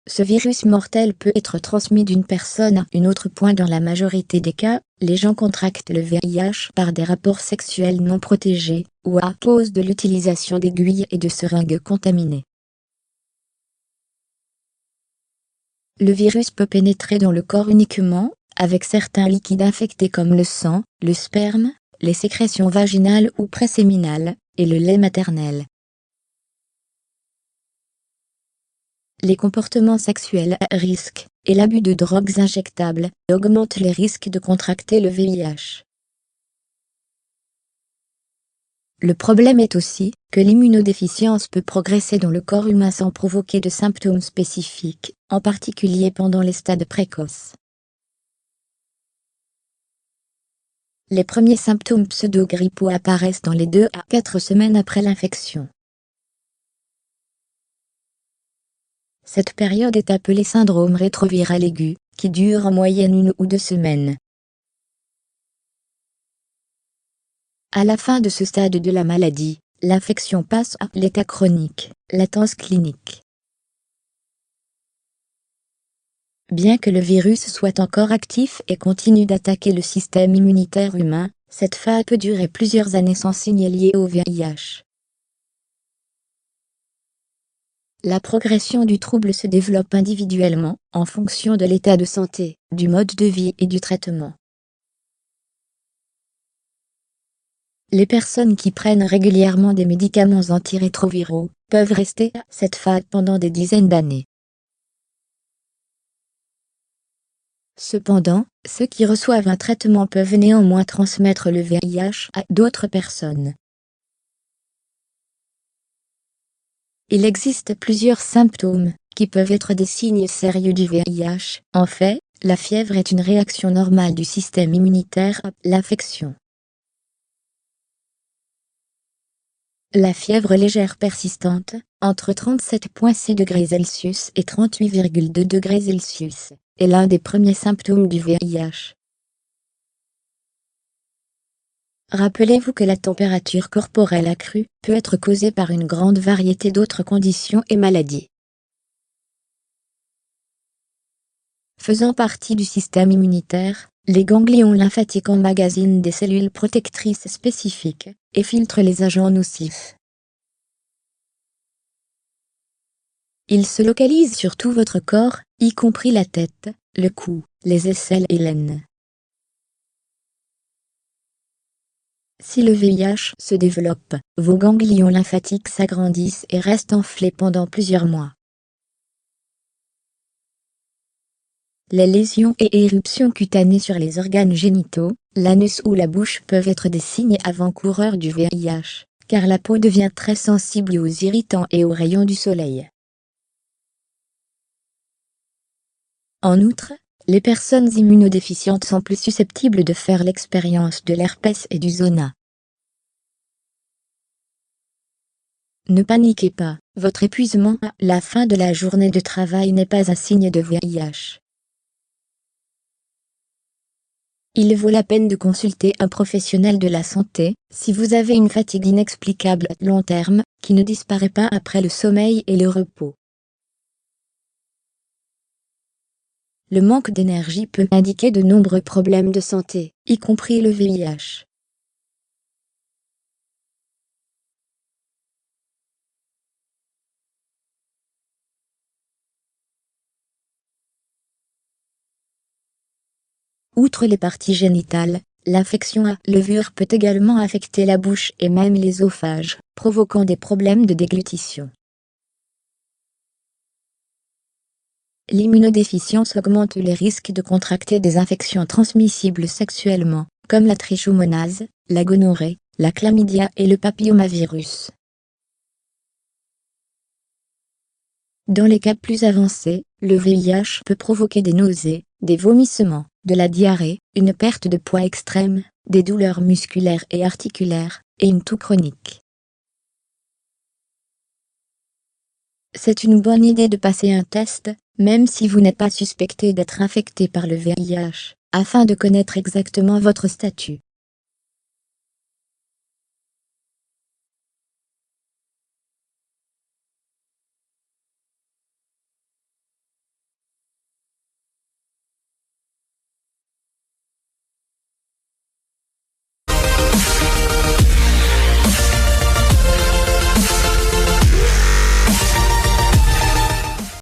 Ce virus mortel peut être transmis d'une personne à une autre. Dans la majorité des cas, les gens contractent le VIH par des rapports sexuels non protégés, ou à cause de l'utilisation d'aiguilles et de seringues contaminées. Le virus peut pénétrer dans le corps uniquement avec certains liquides infectés comme le sang, le sperme, les sécrétions vaginales ou préséminales, et le lait maternel. Les comportements sexuels à risque et l'abus de drogues injectables augmentent les risques de contracter le VIH. Le problème est aussi que l'immunodéficience peut progresser dans le corps humain sans provoquer de symptômes spécifiques, en particulier pendant les stades précoces. Les premiers symptômes pseudo-grippaux apparaissent dans les 2 à 4 semaines après l'infection. Cette période est appelée syndrome rétroviral aigu, qui dure en moyenne 1 ou 2 semaines. À la fin de ce stade de la maladie, l'infection passe à l'état chronique, latence clinique. Bien que le virus soit encore actif et continue d'attaquer le système immunitaire humain, cette phase peut durer plusieurs années sans signe lié au VIH. La progression du trouble se développe individuellement, en fonction de l'état de santé, du mode de vie et du traitement. Les personnes qui prennent régulièrement des médicaments antirétroviraux peuvent rester à cette phase pendant des dizaines d'années. Cependant, ceux qui reçoivent un traitement peuvent néanmoins transmettre le VIH à d'autres personnes. Il existe plusieurs symptômes qui peuvent être des signes sérieux du VIH. En fait, la fièvre est une réaction normale du système immunitaire à l'infection. La fièvre légère persistante, entre 37,6 degrés Celsius et 38,2 degrés Celsius, est l'un des premiers symptômes du VIH. Rappelez-vous que la température corporelle accrue peut être causée par une grande variété d'autres conditions et maladies. Faisant partie du système immunitaire, les ganglions lymphatiques emmagasinent des cellules protectrices spécifiques et filtrent les agents nocifs. Ils se localisent sur tout votre corps, y compris la tête, le cou, les aisselles et l'aine. Si le VIH se développe, vos ganglions lymphatiques s'agrandissent et restent enflés pendant plusieurs mois. Les lésions et éruptions cutanées sur les organes génitaux, l'anus ou la bouche peuvent être des signes avant-coureurs du VIH, car la peau devient très sensible aux irritants et aux rayons du soleil. En outre, les personnes immunodéficientes sont plus susceptibles de faire l'expérience de l'herpès et du zona. Ne paniquez pas, votre épuisement à la fin de la journée de travail n'est pas un signe de VIH. Il vaut la peine de consulter un professionnel de la santé si vous avez une fatigue inexplicable à long terme, qui ne disparaît pas après le sommeil et le repos. Le manque d'énergie peut indiquer de nombreux problèmes de santé, y compris le VIH. Outre les parties génitales, l'infection à levure peut également affecter la bouche et même l'œsophage, provoquant des problèmes de déglutition. L'immunodéficience augmente les risques de contracter des infections transmissibles sexuellement, comme la trichomonase, la gonorrhée, la chlamydia et le papillomavirus. Dans les cas plus avancés, le VIH peut provoquer des nausées, des vomissements, de la diarrhée, une perte de poids extrême, des douleurs musculaires et articulaires, et une toux chronique. C'est une bonne idée de passer un test, même si vous n'êtes pas suspecté d'être infecté par le VIH, afin de connaître exactement votre statut.